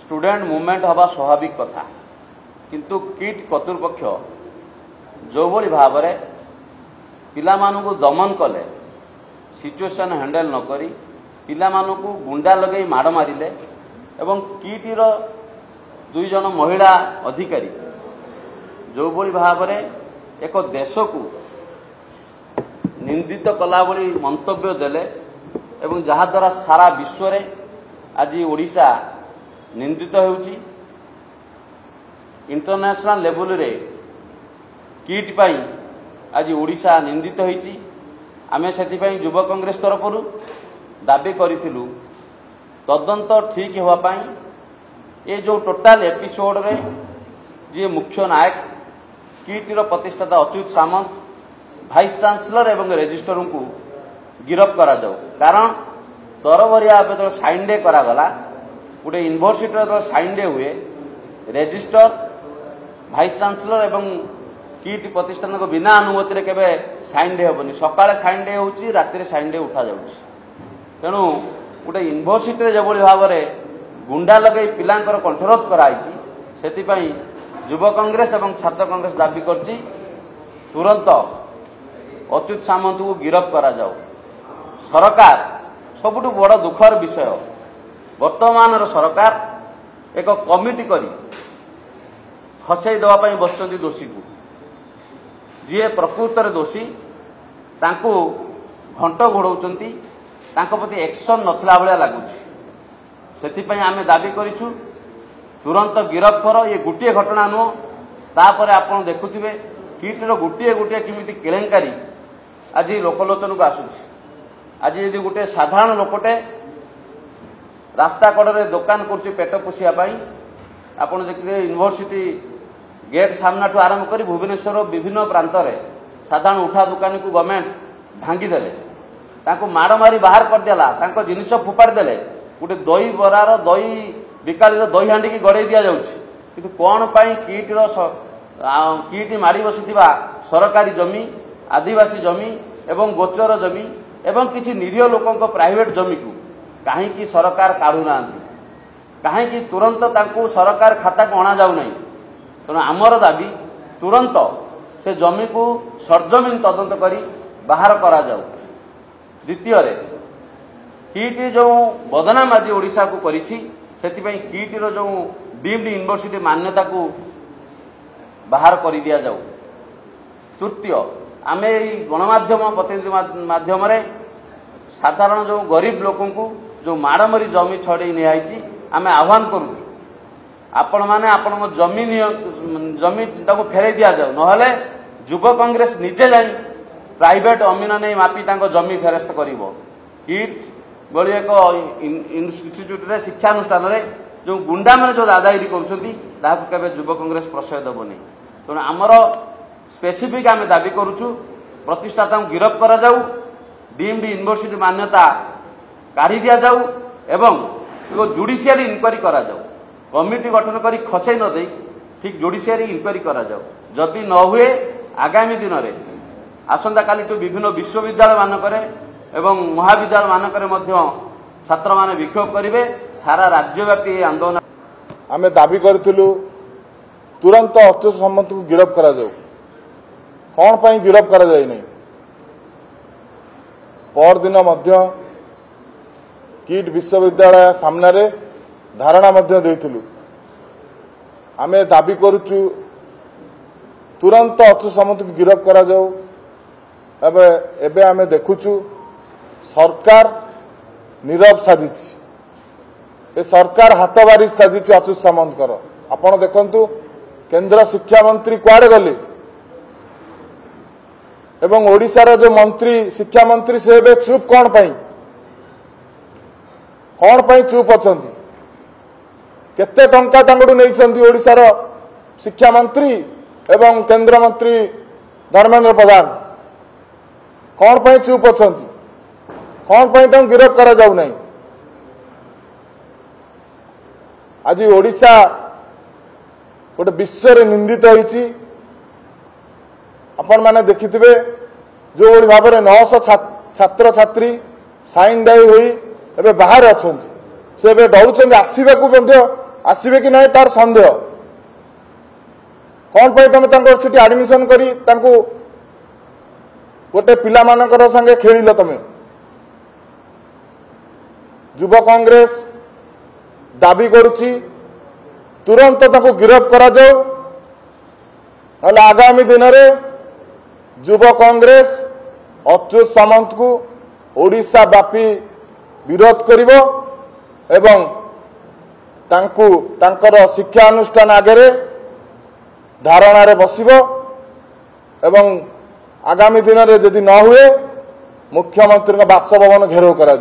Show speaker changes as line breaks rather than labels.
Student movement हवा स्वाभाविक कथा किंतु किट कर्तृपक्ष जो भली भाव में पिलामानू दमन कले सिचुएशन हैंडल नक पिलामानू गुंडा लगे माड़ मारे एवं किटर दुई जन महिला अधिकारी जो भली भाव में एक देश को निंदित कला भली मंतव्य देले एवं जहा द्वारा सारा विश्व रे आज ओडिशा निंदित होउची इंटरनेशनल लेवल रे किट पाई आज ओडिशा निंदित होइची। आमे सेति पाई युवा कांग्रेस तरफरु दाबी करिथिलु तदंत ठीक होवा पाई ये जो टोटाल एपिसोड रे जे मुख्य नायक किटर प्रतिष्ठाता अच्युत सामंत भाइस चांसलर एवं रेजिस्टर को गिरफ्त करा जाऊ। कारण तरबरिया जो साइन डे करागला गोटे यूनिवर्सिटी जो साइन डे हुए रेजिस्टर भाइस चांसलर एवं किट प्रतिष्ठान को बिना अनुमति रे केबे साइन डे हेबनी। सकाळे साइन डे होउची राति साइन डे उठा जाउची। तेणु गोटे यूनिवर्सिटी जो भाव में गुंडा लगे पिलांकर कंठरोध कराई से युवा कांग्रेस एवं छात्र कांग्रेस दाबी करची तुरंत अच्युत सामंत को गिरफ्त करा जाऊ। सरकार सबुठ बड़ दुखर विषय वर्तमान सरकार एक कमिटी करी खसई देवाई बस दोषी को जी प्रकृत दोषी तांको घंट घोड़ौंती प्रति एक्शन नथिला भाया लगुच। से आमे दाबी करिछु तुरंत गिरफ्त कर। ये गोटे घटना नुह तापर आपण देखुथिबे किटर गोटे गोटे किमिति केलेंकारी आज लोकलोचन को आसुछि। आज यदि गोटे साधारण लोकटे रास्ता कड़े दुकान कर पेट पोषिया आपण देखिए यूनिवर्सिटी गेट सामना ठू आरंभ कर भुवनेश्वर विभिन्न प्रांत रे साधारण उठा दुकान को गवर्नमेंट भांगीदेले तांको माड़ मारी बाहर करदेला जिनिस फोपाड़ी देले। गोटे दही बरार दही बिकाली दही हांडी की गड़े दि जाउछि किंतु कौन पाई किट माड़ी बसिथिबा सरकारी जमी आदिवासी जमी एवं गोचर जमी एवं किछि निरीह लोकंक प्राइवेट जमी को कहीं सरकार काढ़ू ना कहीं तुरंत तांको सरकार खाता को अणा जाऊ नहीं। तेणु आमर दाबी तुरंत से जमी को सरजमीन तदंत करी बाहर करा जाऊ। द्वितीय किट जो बदनाम आज ओडिशा को करिछि सेतिपई किटर जो डीम्ड यूनिवर्सिटी मान्यता को बाहर कर दिया जाऊ। तृतीय आमे गणमाध्यम प्रतिनिधि माध्यम साधारण जो गरीब लोक को जो माड़मरी जमी छड़े निहाई आमे आह्वान करुचु आपण माने आपण जमी जमी फेरे दिया जाऊ नहले युवा कांग्रेस निजे जाई प्राइवेट अमीन नहीं मापी जमी फेरस्त करिवो। किट बड़ी एक इन्स्टिट्यूट रे शिक्षानुष्ठान रे जो गुंडा मैंने जो दादागिरी कर युवा कांग्रेस प्रश्रय देवनी। तेणु आमर स्पेसिफिक आम दाबी करुचु प्रतिष्ठाता गिरफ्त करा जाऊ डीम्ड यूनिवर्सिटी मान्यता काढ़ी दिया जाऊ एवं जुडिशियरी इनक्वारी करा जाऊ। कमिटी गठन करी खसई न दे ठीक जुडिशियरी इनक्वारी करा जाऊ। जदि न हुए आगामी दिन में आसंता काली विभिन्न विश्वविद्यालय मानकरे एवं महाविद्यालय मानकरे मध्य छात्र माने विक्षोभ करेंगे। सारा राज्यव्यापी आंदोलन
आम दाबी करूँ तुरंत अच्युत सामंत को गिरफ्त करा जाऊ। कौन पाई गिरफ्त करा जाए नहीं पर दिन मध्य किट विश्वविद्यालय सामने धारणा मध्य देइथिलु। आमे दाबी करूचु तुरंत अच्युत सामंत को गिरफ्त करा जाऊ। एबे आमे देखुचु सरकार नीरव साजिछि ए सरकार हाथबारी साजिछि अच्युत सामंत कर। आपण देखंतु केंद्र शिक्षा मंत्री कुआडे गले एवं ओडिशार जो मंत्री शिक्षा मंत्री से एबे चुप कौन पाई चुप अछंती केते टंका तांगडू नैछंती ओडिशार शिक्षा मंत्री एवं केंद्र मंत्री धर्मेंद्र प्रधान कौन पाई चुप अछंती कौन पाई तांग गिरफ्त करा जाऊ नहीं। आज ओडिशा गोटे विश्व रे निंदित होईची। आपण माने देखिथिबे जो भाव में 900 छात्र छात्री साइन डे हुई एबे बाहर अछंती से डरुंट आसवाक आसवे कि नहीं तार संदेह कौन पे तुम सीटी आडमिशन करी गोटे पिला मानकर संगे खेल तुम युव कांग्रेस दाबी करुच्ची तुरंत ताको गिरफ करा जाओ नले आगामी दिन में युव कांग्रेस अच्युत सामंत को ओडिशा व्यापी विरोध करिवो एवं तांकर शिक्षा अनुष्ठान आगे धारणा रे बसिबो एवं आगामी दिन में यदि न हुए मुख्यमंत्री बासभवन घेराव करा